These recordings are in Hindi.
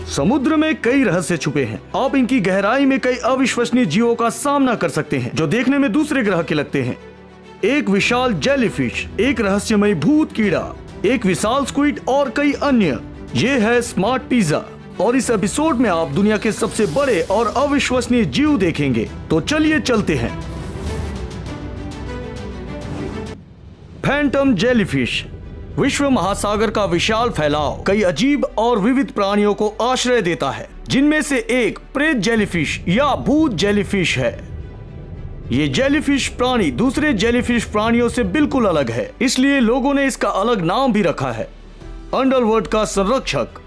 समुद्र में कई रहस्य छुपे हैं। आप इनकी गहराई में कई अविश्वसनीय जीवों का सामना कर सकते हैं जो देखने में दूसरे ग्रह के लगते हैं। एक विशाल जेलीफिश, एक रहस्यमय भूत कीड़ा, एक विशाल स्क्विड और कई अन्य। ये है स्मार्ट पिज्जा और इस एपिसोड में आप दुनिया के सबसे बड़े और अविश्वसनीय जीव देखेंगे। तो चलिए चलते हैं। Phantom jellyfish. विश्व महासागर का विशाल फैलाव कई अजीब और विविध प्राणियों को आश्रय देता है, जिनमें से एक प्रेत जेलीफिश या भूत जेलीफिश है। ये जेलीफिश प्राणी दूसरे जेलीफिश प्राणियों से बिल्कुल अलग है, इसलिए लोगों ने इसका अलग नाम भी रखा है, अंडरवर्ल्ड का संरक्षक।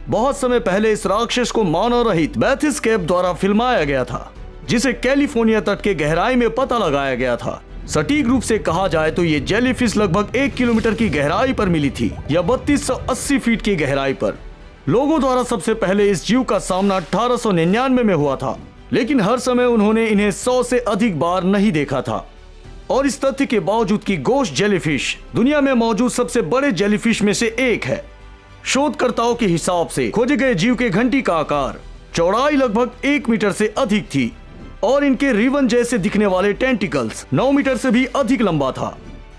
बहुत समय पहले इस राक्षस को मानव रहित बैथिस कैप द्वारा फिल्माया गया था, जिसे कैलिफोर्निया तट के गहराई में पता लगाया गया था। सटीक रूप से कहा जाए तो ये जेलीफिश लगभग 1 किलोमीटर की गहराई पर मिली थी या 3280 फीट की गहराई पर। लोगों द्वारा सबसे पहले इस जीव का सामना 1899 में हुआ था, लेकिन हर समय उन्होंने इन्हें 100 से अधिक बार नहीं देखा था। और इस तथ्य के बावजूद कि गोश्त जेलीफिश दुनिया में मौजूद सबसे बड़े जेलीफिश में से एक है। शोधकर्ताओं के हिसाब से खोजे गए जीव के घंटी का आकार चौड़ाई लगभग 1 मीटर से अधिक थी और इनके रिबन जैसे दिखने वाले टेंटिकल्स 9 मीटर से भी अधिक लंबा था।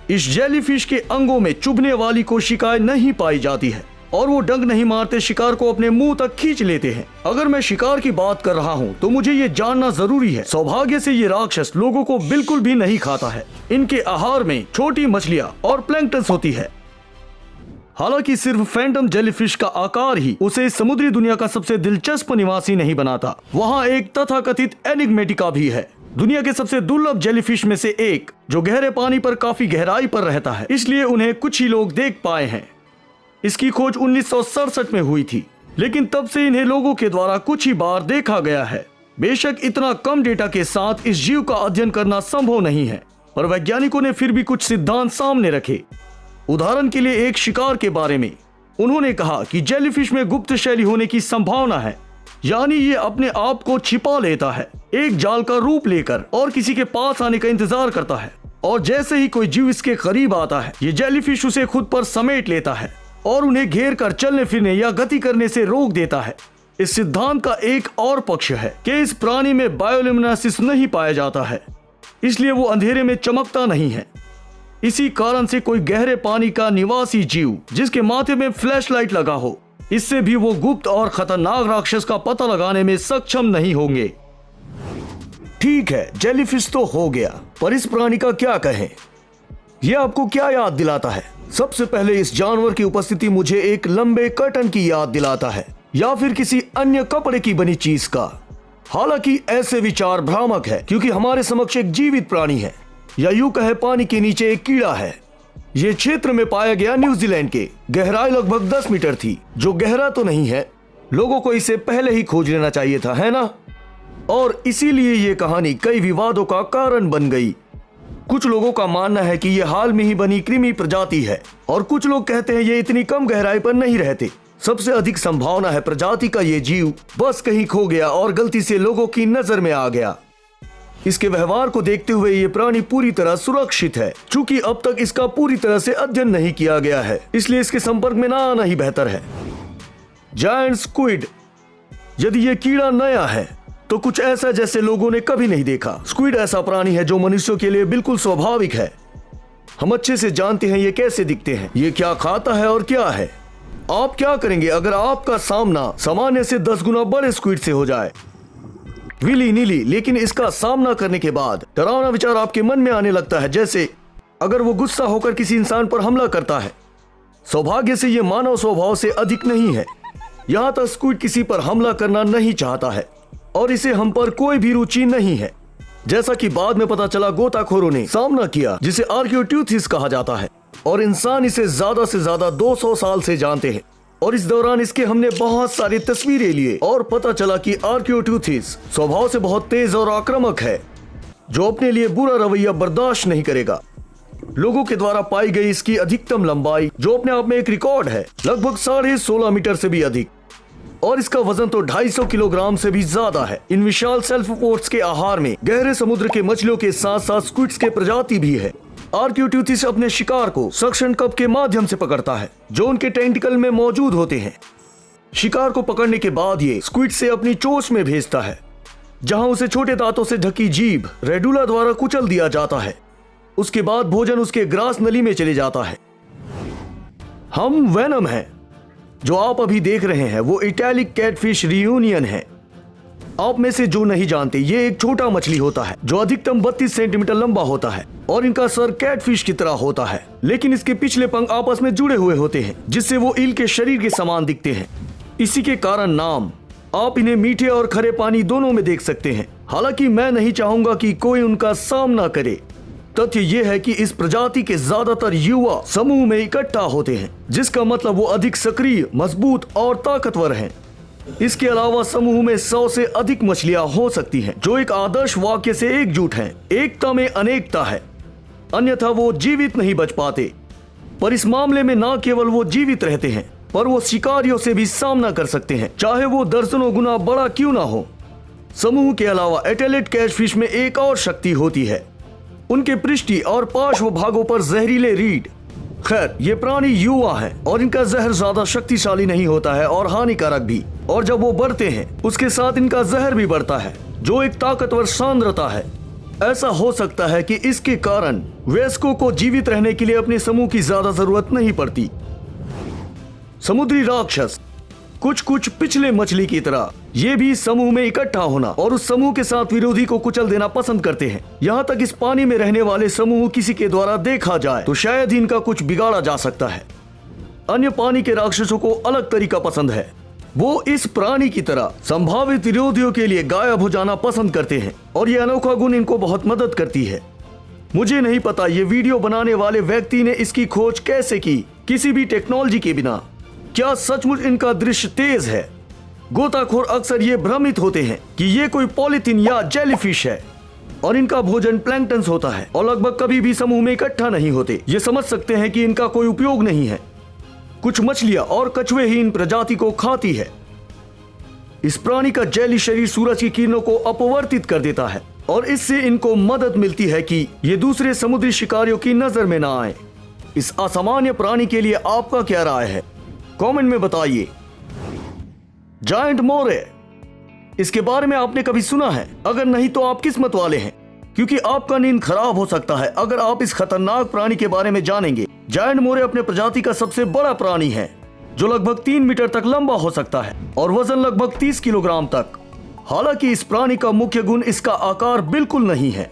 इस जेलीफिश के अंगों में चुभने वाली कोशिकाएं नहीं पाई जाती है और वो डंक नहीं मारते शिकार को अपने मुंह तक खींच लेते हैं। अगर मैं शिकार की बात कर रहा हूँ तो मुझे ये जानना जरूरी है, सौभाग्य से ये राक्षस लोगों को बिल्कुल भी नहीं खाता है। इनके आहार में छोटी मछलियाँ और प्लैंक्टन होती है। हालांकि सिर्फ फैंटम जेलीफिश का आकार ही उसे समुद्री दुनिया का सबसे दिलचस्प निवासी नहीं बनाता, वहाँ एक तथाकथित एनिग्मेटिका भी है, दुनिया के सबसे दुर्लभ जेलीफिश में से एक, जो गहरे पानी पर काफी गहराई पर रहता है, इसलिए उन्हें कुछ ही लोग देख पाए हैं। इसकी खोज 1967 में हुई थी, लेकिन तब से इन्हें लोगों के द्वारा कुछ ही बार देखा गया है। बेशक इतना कम डेटा के साथ इस जीव का अध्ययन करना संभव नहीं है, पर वैज्ञानिकों ने फिर भी कुछ सिद्धांत सामने रखे। उदाहरण के लिए एक शिकार के बारे में उन्होंने कहा कि जेलीफिश में गुप्त शैली होने की संभावना है, यानी ये अपने आप को छिपा लेता है, एक जाल का रूप लेकर, और किसी के पास आने का इंतजार करता है, और जैसे ही कोई जीव इसके करीब आता है ये जेलीफिश उसे खुद पर समेट लेता है और उन्हें घेर कर चलने फिरने या गति करने से रोक देता है। इस सिद्धांत का एक और पक्ष है कि इस प्राणी में बायोल्यूमिनेसिस नहीं पाया जाता है, इसलिए वो अंधेरे में चमकता नहीं है। इसी कारण से कोई गहरे पानी का निवासी जीव जिसके माथे में फ्लैशलाइट लगा हो, इससे भी वो गुप्त और खतरनाक राक्षस का पता लगाने में सक्षम नहीं होंगे। ठीक है, जेलीफिश तो हो गया, पर इस प्राणी का क्या कहें? यह आपको क्या याद दिलाता है? सबसे पहले इस जानवर की उपस्थिति मुझे एक लंबे कर्टन की याद दिलाता है या फिर किसी अन्य कपड़े की बनी चीज का। हालांकि ऐसे विचार भ्रामक है, क्योंकि हमारे समक्ष एक जीवित प्राणी है, या यूं कहे पानी के नीचे एक कीड़ा है। ये क्षेत्र में पाया गया न्यूजीलैंड के, गहराई लगभग 10 मीटर थी, जो गहरा तो नहीं है। लोगों को इसे पहले ही खोज लेना चाहिए था, है ना? और इसीलिए ये कहानी कई विवादों का कारण बन गई। कुछ लोगों का मानना है कि ये हाल में ही बनी कृमि प्रजाति है, और कुछ लोग कहते हैं ये इतनी कम गहराई पर नहीं रहते। सबसे अधिक संभावना है प्रजाति का ये जीव बस कहीं खो गया और गलती से लोगों की नजर में आ गया। इसके व्यवहार को देखते हुए ये प्राणी पूरी तरह सुरक्षित है। चूंकि अब तक इसका पूरी तरह से अध्ययन नहीं किया गया है, इसलिए इसके संपर्क में ना आना ही बेहतर है। Giant squid. यदि ये कीड़ा नया है तो कुछ ऐसा जैसे लोगों ने कभी नहीं देखा। स्क्विड ऐसा प्राणी है जो मनुष्यों के लिए बिल्कुल स्वाभाविक है। हम अच्छे से जानते हैं ये कैसे दिखते हैं, ये क्या खाता है और क्या है। आप क्या करेंगे अगर आपका सामना सामान्य से 10 गुना बड़े स्क्विड से हो जाए? विली नीली। लेकिन इसका सामना करने के बाद डरावना विचार आपके मन में आने लगता है, जैसे अगर वो गुस्सा होकर किसी इंसान पर हमला करता है। सौभाग्य से ये मानव स्वभाव से अधिक नहीं है। यहाँ तक स्क्विड किसी पर हमला करना नहीं चाहता है और इसे हम पर कोई भी रुचि नहीं है, जैसा कि बाद में पता चला गोताखोरों ने सामना किया, जिसे आर्कियोट्यूथिस कहा जाता है, और इंसान इसे ज्यादा से ज्यादा 200 साल से जानते हैं। और इस दौरान इसके हमने बहुत सारी तस्वीरें लिए और पता चला कि आर्कियोट्यूथिस स्वभाव से बहुत तेज और आक्रामक है, जो अपने लिए बुरा रवैया बर्दाश्त नहीं करेगा। लोगों के द्वारा पाई गई इसकी अधिकतम लंबाई, जो अपने आप में एक रिकॉर्ड है, लगभग 16.5 मीटर से भी अधिक, और इसका वजन तो 250 किलोग्राम से भी ज्यादा है। इन विशाल सेल्फोपोड्स के आहार में गहरे समुद्र के मछलियों के साथ साथ स्क्विड्स के प्रजाति भी है। आर्कियोट्यूथिस अपने शिकार को सक्शन कप के माध्यम से पकड़ता है, जो उनके टेंटिकल में मौजूद होते हैं। शिकार को पकड़ने के बाद ये स्क्विड से अपनी चोंच में भेजता है, जहां उसे छोटे दांतों से ढकी जीभ रेडुला द्वारा कुचल दिया जाता है। उसके बाद भोजन उसके ग्रास नली में चले जाता है। हम वेनम है जो आप अभी देख रहे हैं वो इटैलिक कैटफिश रियूनियन है। आप में से जो नहीं जानते, ये एक छोटा मछली होता है जो अधिकतम 32 सेंटीमीटर लंबा होता है और इनका सर कैटफिश की तरह होता है, लेकिन इसके पिछले पंख आपस में जुड़े हुए होते हैं जिससे वो ईल के शरीर के समान दिखते हैं। इसी के कारण नाम। आप इन्हें मीठे और खरे पानी दोनों में देख सकते हैं। हालांकि मैं नहीं चाहूंगा कि कोई उनका सामना करे। तथ्य यह है कि इस प्रजाति के ज्यादातर युवा समूह में इकट्ठा होते हैं, जिसका मतलब वो अधिक सक्रिय, मजबूत और ताकतवर हैं। इसके अलावा समूह में 100 से अधिक मछलियां हो सकती हैं, जो एक आदर्श वाक्य से एकजुट हैं। एकता में अनेकता है, अन्यथा वो जीवित नहीं बच पाते। पर इस मामले में न केवल वो जीवित रहते हैं, पर वो शिकारियों से भी सामना कर सकते हैं, चाहे वो दर्जनों गुना बड़ा क्यों ना हो। समूह के अलावा एटेलेट कैटफिश में एक और शक्ति होती है, उनके पृष्ठी और पार्श्व भागों पर जहरीले रीढ़। खैर, ये प्राणी युवा हैं और इनका जहर ज्यादा शक्तिशाली नहीं होता है और हानिकारक भी। और जब वो बढ़ते हैं उसके साथ इनका जहर भी बढ़ता है, जो एक ताकतवर सांद्रता है। ऐसा हो सकता है कि इसके कारण वयस्कों को जीवित रहने के लिए अपने समूह की ज्यादा जरूरत नहीं पड़ती। समुद्री राक्षस कुछ पिछले मछली की तरह ये भी समूह में इकट्ठा होना और उस समूह के साथ विरोधी को कुचल देना पसंद करते हैं। यहाँ तक इस पानी में रहने वाले समूह किसी के द्वारा देखा जाए तो शायद ही इनका कुछ बिगाड़ा जा सकता है। अन्य पानी के राक्षसों को अलग तरीका पसंद है। वो इस प्राणी की तरह संभावित विरोधियों के लिए गायब हो जाना पसंद करते हैं और ये अनोखा गुण इनको बहुत मदद करती है। मुझे नहीं पता ये वीडियो बनाने वाले व्यक्ति ने इसकी खोज कैसे की, किसी भी टेक्नोलॉजी के बिना। क्या सचमुच इनका दृश्य तेज है? गोताखोर अक्सर ये भ्रमित होते हैं कि ये कोई पॉलीथीन या जेलीफिश है और इनका भोजन प्लैंक्टन होता है और लगभग कभी भी समूह में इकट्ठा नहीं होते। ये समझ सकते हैं कि इनका कोई उपयोग नहीं है। कुछ मछलियां और कछुए ही इन प्रजाति को खाती है। इस प्राणी का जेली शरीर सूरज की किरणों को अपवर्तित कर देता है और इससे इनको मदद मिलती है कि ये दूसरे समुद्री शिकारियों की नजर में ना आए। इस असामान्य प्राणी के लिए आपका क्या राय है? कमेंट में बताइए। जायंट मोरे, इसके बारे में आपने कभी सुना है? अगर नहीं तो आप किस्मत वाले हैं, क्योंकि आपका नींद खराब हो सकता है अगर आप इस खतरनाक प्राणी के बारे में जानेंगे। जायंट मोरे अपने प्रजाति का सबसे बड़ा प्राणी है, जो लगभग 3 मीटर तक लंबा हो सकता है और वजन लगभग 30 किलोग्राम तक। हालांकि इस प्राणी का मुख्य गुण इसका आकार बिल्कुल नहीं है।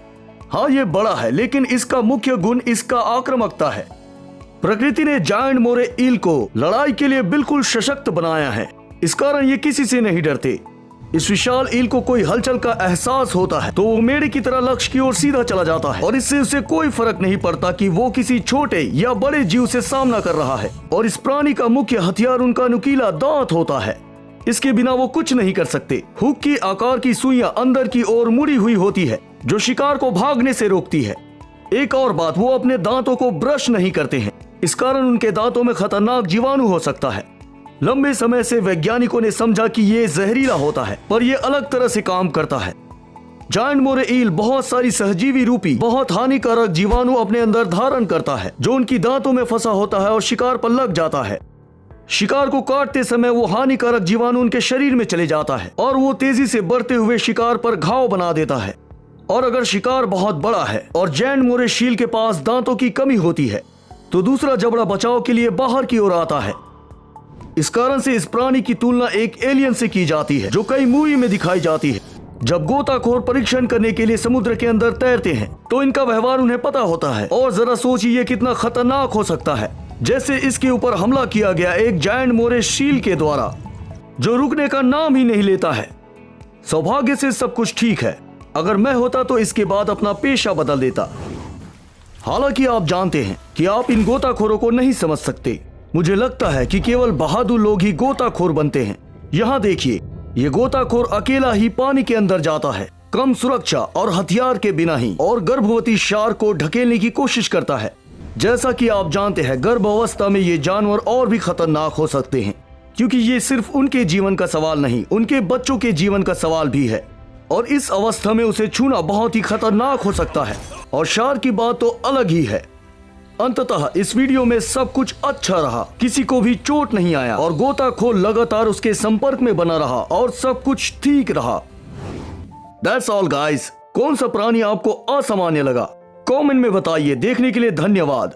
हाँ, ये बड़ा है, लेकिन इसका मुख्य गुण इसका आक्रामकता है। प्रकृति ने जायंट मोरे ईल को लड़ाई के लिए बिल्कुल सशक्त बनाया है। इस कारण ये किसी से नहीं डरते। इस विशाल ईल को कोई हलचल का एहसास होता है तो वो मेढ़े की तरह लक्ष्य की ओर सीधा चला जाता है और इससे उसे कोई फर्क नहीं पड़ता कि वो किसी छोटे या बड़े जीव से सामना कर रहा है। और इस प्राणी का मुख्य हथियार उनका नुकीला दांत होता है। इसके बिना वो कुछ नहीं कर सकते। हुक की आकार की सुइयां अंदर की ओर मुड़ी हुई होती है, जो शिकार को भागने से रोकती है। एक और बात, वो अपने दांतों को ब्रश नहीं करते हैं। इस कारण उनके दांतों में खतरनाक जीवाणु हो सकता है। लंबे समय से वैज्ञानिकों ने समझा कि ये जहरीला होता है, पर यह अलग तरह से काम करता है। जायंट मोरे ईल बहुत सारी सहजीवी रूपी बहुत हानिकारक जीवाणु अपने अंदर धारण करता है, जो उनकी दांतों में फंसा होता है और शिकार पर लग जाता है। शिकार को काटते समय वो हानिकारक जीवाणु उनके शरीर में चले जाता है और वो तेजी से बढ़ते हुए शिकार पर घाव बना देता है। और अगर शिकार बहुत बड़ा है और जायंट मोरे ईल के पास दांतों की कमी होती है तो दूसरा जबड़ा बचाव के लिए बाहर की ओर आता है। इस कारण से इस प्राणी की तुलना एक एलियन से की जाती है, जो कई मूवी में दिखाई जाती है। जब गोताखोर परीक्षण करने के लिए समुद्र के अंदर तैरते हैं तो इनका व्यवहार उन्हें पता होता है। और जरा सोचिए ये कितना खतरनाक हो सकता है। जैसे इसके ऊपर हमला किया गया एक जायंट मोरे ईल के द्वारा, जो रुकने का नाम ही नहीं लेता है। सौभाग्य से सब कुछ ठीक है। अगर मैं होता तो इसके बाद अपना पेशा बदल देता। हालांकि आप जानते हैं कि आप इन गोताखोरों को नहीं समझ सकते। मुझे लगता है कि केवल बहादुर लोग ही गोताखोर बनते हैं। यहाँ देखिए, ये गोताखोर अकेला ही पानी के अंदर जाता है, कम सुरक्षा और हथियार के बिना ही, और गर्भवती शार्क को ढकेलने की कोशिश करता है। जैसा कि आप जानते हैं, गर्भावस्था में ये जानवर और भी खतरनाक हो सकते हैं, क्योंकि ये सिर्फ उनके जीवन का सवाल नहीं, उनके बच्चों के जीवन का सवाल भी है। और इस अवस्था में उसे छूना बहुत ही खतरनाक हो सकता है। और शार्क की बात तो अलग ही है। अंततः इस वीडियो में सब कुछ अच्छा रहा, किसी को भी चोट नहीं आया और गोताखोर लगातार उसके संपर्क में बना रहा और सब कुछ ठीक रहा। That's all guys। कौन सा प्राणी आपको असामान्य लगा कमेंट में बताइए। देखने के लिए धन्यवाद।